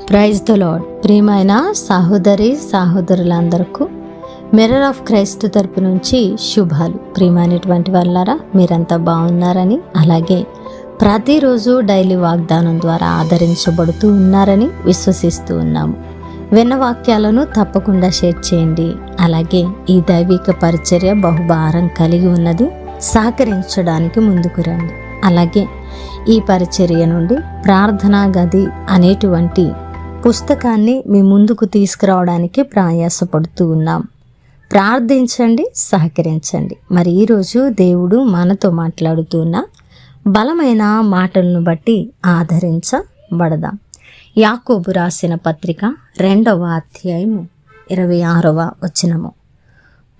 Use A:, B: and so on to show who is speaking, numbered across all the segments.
A: Praise the lord. ప్రియమైన సహోదరి సహోదరులందరికీ mirror of Christ తరపు నుంచి శుభాలు. ప్రియమైనటువంటి వాళ్ళారా, మీరంతా బాగున్నారని, అలాగే ప్రతిరోజు డైలీ వాగ్దానం ద్వారా ఆదరించబడుతూ ఉన్నారని విశ్వసిస్తూ ఉన్నాము. విన్న వాక్యాలను తప్పకుండా షేర్ చేయండి. అలాగే ఈ దైవిక పరిచర్య బహుభారం కలిగి ఉన్నది, సహకరించడానికి ముందుకు రండి. అలాగే ఈ పరిచర్య నుండి ప్రార్థనా గది అనేటువంటి పుస్తకాన్ని మీ ముందుకు తీసుకురావడానికి ప్రయాసపడుతూ ఉన్నాం. ప్రార్థించండి, సహకరించండి. మరి ఈరోజు దేవుడు మనతో మాట్లాడుతున్న బలమైన మాటలను బట్టి ఆదరించబడదాం. యాకోబు రాసిన పత్రిక 2వ అధ్యాయము 26వ వచనము.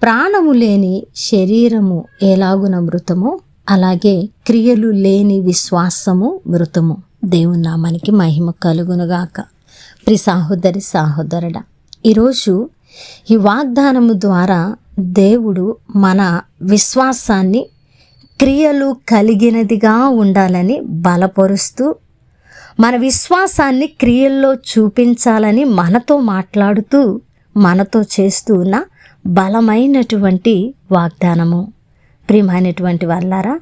A: ప్రాణము లేని శరీరము ఎలాగున మృతమో అలాగే క్రియలు లేని విశ్వాసము మృతము. దేవుని నామానికి మహిమ కలుగునుగాక. ప్రియ సహోదరి సహోదరుడా, ఈరోజు ఈ వాగ్దానము ద్వారా దేవుడు మన విశ్వాసాన్ని క్రియలు కలిగినదిగా ఉండాలని బలపరుస్తూ, మన విశ్వాసాన్ని క్రియల్లో చూపించాలని మనతో మాట్లాడుతూ, మనతో చేస్తూ ఉన్న బలమైనటువంటి వాగ్దానము. ప్రియమైనటువంటి వాళ్ళారా,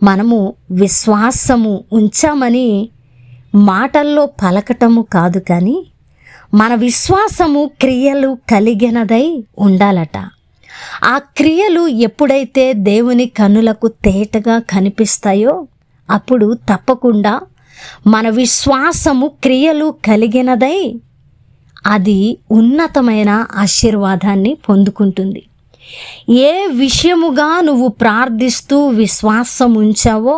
A: మనము విశ్వాసము ఉంచామని మాటల్లో పలకటము కాదు, కానీ మన విశ్వాసము క్రియలు కలిగినదై ఉండాలట. ఆ క్రియలు ఎప్పుడైతే దేవుని కన్నులకు తేటగా కనిపిస్తాయో అప్పుడు తప్పకుండా మన విశ్వాసము క్రియలు కలిగినదై అది ఉన్నతమైన ఆశీర్వాదాన్ని పొందుకుంటుంది. ఏ విషయముగా నువ్వు ప్రార్థిస్తూ విశ్వాసం ఉంచావో,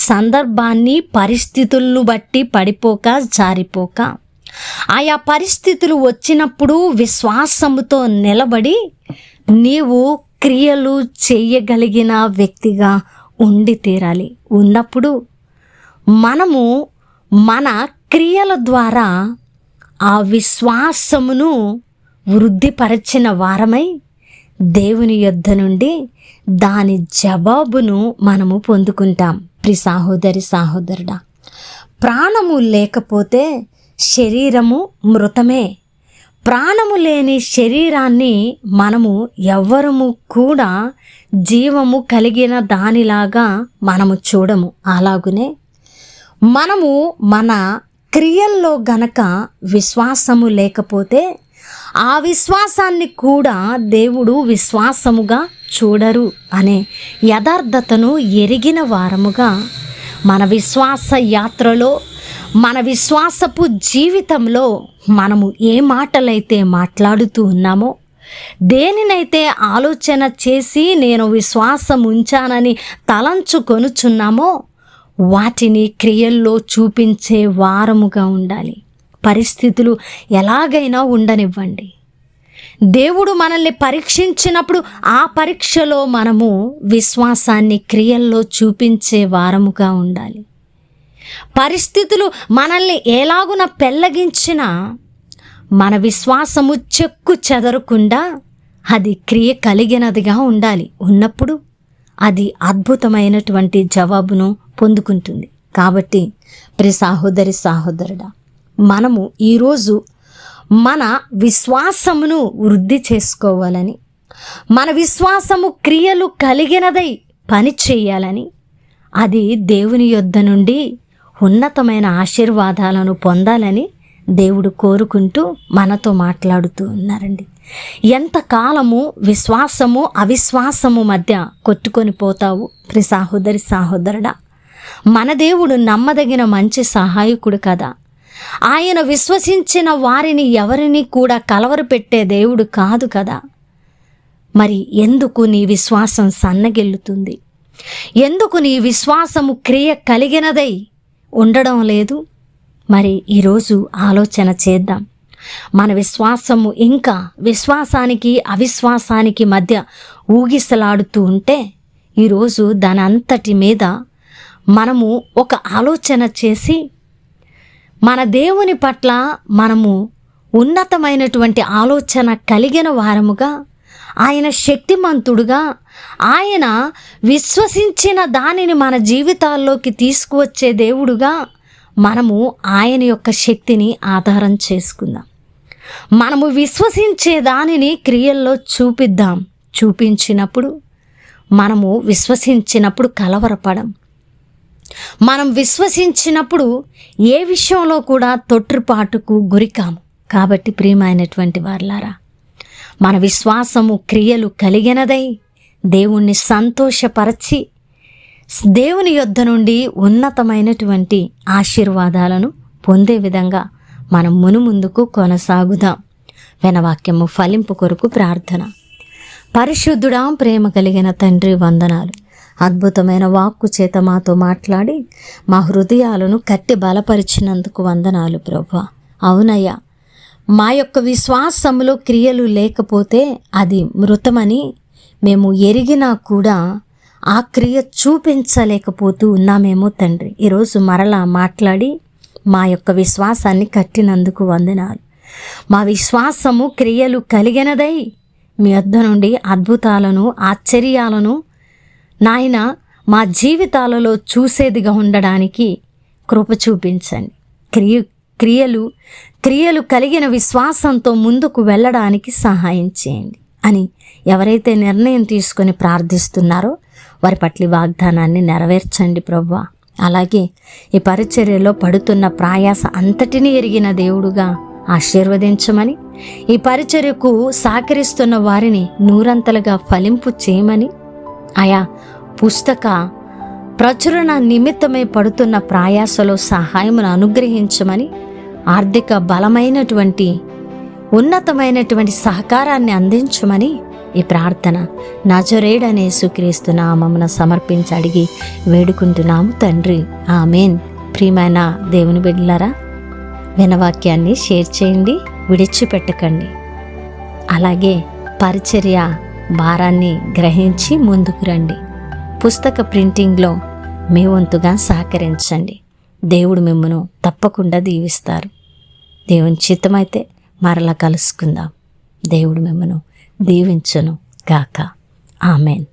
A: సందర్భాన్ని పరిస్థితులను బట్టి పడిపోక జారిపోక, ఆయా పరిస్థితులు వచ్చినప్పుడు విశ్వాసముతో నిలబడి నీవు క్రియలు చేయగలిగిన వ్యక్తిగా ఉండి తీరాలి. ఉన్నప్పుడు మనము మన క్రియల ద్వారా ఆ విశ్వాసమును వృద్ధిపరచిన వారమై దేవుని యొద్ద నుండి దాని జవాబును మనము పొందుకుంటాం. ప్రియ సహోదరి సహోదరుడా, ప్రాణము లేకపోతే శరీరము మృతమే. ప్రాణము లేని శరీరాన్ని మనము ఎవ్వరము కూడా జీవము కలిగిన దానిలాగా మనము చూడము. అలాగునే మనము మన క్రియల్లో గనక విశ్వాసము లేకపోతే ఆ విశ్వాసాన్ని కూడా దేవుడు విశ్వాసముగా చూడరు అనే యథార్థతను ఎరిగిన వారముగా మన విశ్వాస యాత్రలో, మన విశ్వాసపు జీవితంలో మనము ఏ మాటలైతే మాట్లాడుతూ ఉన్నామో, దేనినైతే ఆలోచన చేసి నేను విశ్వాసం ఉంచానని తలంచుకొనుచున్నామో వాటిని క్రియల్లో చూపించే వారముగా ఉండాలి. పరిస్థితులు ఎలాగైనా ఉండనివ్వండి, దేవుడు మనల్ని పరీక్షించినప్పుడు ఆ పరీక్షలో మనము విశ్వాసాన్ని క్రియల్లో చూపించే వారముగా ఉండాలి. పరిస్థితులు మనల్ని ఎలాగున పెళ్ళగించినా మన విశ్వాసము చెక్కు చెదరకుండా అది క్రియ కలిగినదిగా ఉండాలి. ఉన్నప్పుడు అది అద్భుతమైనటువంటి జవాబును పొందుకుంటుంది. కాబట్టి ప్రియ సహోదరి సహోదరుడా, మనము ఈరోజు మన విశ్వాసమును వృద్ధి చేసుకోవాలని, మన విశ్వాసము క్రియలు కలిగినదై పని చేయాలని, అది దేవుని యొద్ద నుండి ఉన్నతమైన ఆశీర్వాదాలను పొందాలని దేవుడు కోరుకుంటూ మనతో మాట్లాడుతూ ఉన్నారండి. ఎంతకాలము విశ్వాసము అవిశ్వాసము మధ్య కొట్టుకొని పోతావు? ప్రియ సహోదరి సహోదరుడా, మన దేవుడు నమ్మదగిన మంచి సహాయకుడు కదా. ఆయన విశ్వసించిన వారిని ఎవరిని కూడా కలవరపెట్టే దేవుడు కాదు కదా. మరి ఎందుకు నీ విశ్వాసం సన్నగిల్లుతుంది? ఎందుకు నీ విశ్వాసము క్రియ కలిగినదై ఉండడం లేదు? మరి ఈరోజు ఆలోచన చేద్దాం. మన విశ్వాసము ఇంకా విశ్వాసానికి అవిశ్వాసానికి మధ్య ఊగిసలాడుతూ ఉంటే ఈరోజు దాని అంతటి మీద మనము ఒక ఆలోచన చేసి మన దేవుని పట్ల మనము ఉన్నతమైనటువంటి ఆలోచన కలిగిన వారముగా, ఆయన శక్తిమంతుడుగా, ఆయన విశ్వసించిన దానిని మన జీవితాల్లోకి తీసుకువచ్చే దేవుడుగా మనము ఆయన యొక్క శక్తిని ఆధారం చేసుకుందాం. మనము విశ్వసించే దానిని క్రియల్లో చూపిద్దాం. చూపించినప్పుడు మనము విశ్వసించినప్పుడు కలవరపడం. మనం విశ్వసించినప్పుడు ఏ విషయంలో కూడా తొట్రుపాటుకు గురికాము. కాబట్టి ప్రియమైనటువంటి వారలారా, మన విశ్వాసము క్రియలు కలిగినదై దేవుణ్ణి సంతోషపరచి దేవుని యొద్ద నుండి ఉన్నతమైనటువంటి ఆశీర్వాదాలను పొందే విధంగా మనం మునుముందుకు కొనసాగుదాం. వినవాక్యము ఫలింపు కొరకు ప్రార్థన. పరిశుద్ధుడా, ప్రేమ కలిగిన తండ్రి, వందనాలు. అద్భుతమైన వాక్కు చేత మాతో మాట్లాడి మా హృదయాలను కట్టి బలపరిచినందుకు వందనాలు ప్రభువా. అవునయ్యా, మా యొక్క విశ్వాసములో క్రియలు లేకపోతే అది మృతమని మేము ఎరిగినా కూడా ఆ క్రియ చూపించలేకపోతూ ఉన్నామేమో తండ్రి. ఈరోజు మరలా మాట్లాడి మా యొక్క విశ్వాసాన్ని కట్టినందుకు వందనాలు. మా విశ్వాసము క్రియలు కలిగినదై మీ వద్ద నుండి అద్భుతాలను, ఆశ్చర్యాలను నాయన మా జీవితాలలో చూసేదిగా ఉండడానికి కృప చూపించండి. క్రియలు కలిగిన విశ్వాసంతో ముందుకు వెళ్ళడానికి సహాయం చేయండి అని ఎవరైతే నిర్ణయం తీసుకొని ప్రార్థిస్తున్నారో వారి పట్ల వాగ్దానాన్ని నెరవేర్చండి ప్రభువా. అలాగే ఈ పరిచర్యలో పడుతున్న ప్రయాస అంతటినీ ఎరిగిన దేవుడుగా ఆశీర్వదించమని, ఈ పరిచర్యకు సహకరిస్తున్న వారిని నూరంతలుగా ఫలింపు చేయమని, ఆయా పుస్తక ప్రచురణ నిమిత్తమై పడుతున్న ప్రయాసలో సహాయమును అనుగ్రహించమని, ఆర్థిక బలమైనటువంటి ఉన్నతమైనటువంటి సహకారాన్ని అందించమని ఈ ప్రార్థన నజరేయుడైన యేసుక్రీస్తు నామమున సమర్పించి అడిగి వేడుకుంటున్నాము తండ్రి. ఆమేన్. ప్రియమైన దేవుని బిడ్డలారా, వినవాక్యాన్ని షేర్ చేయండి, విడిచిపెట్టకండి. అలాగే పరిచర్య భారాన్ని గ్రహించి ముందుకు రండి. పుస్తక ప్రింటింగ్లో మీ వంతుగా సహకరించండి. దేవుడు మిమ్మను తప్పకుండా దీవిస్తారు. దేవుని చిత్తమైతే మరలా కలుసుకుందాం. దేవుడు మిమ్మను దీవించును గాక. ఆమెన్.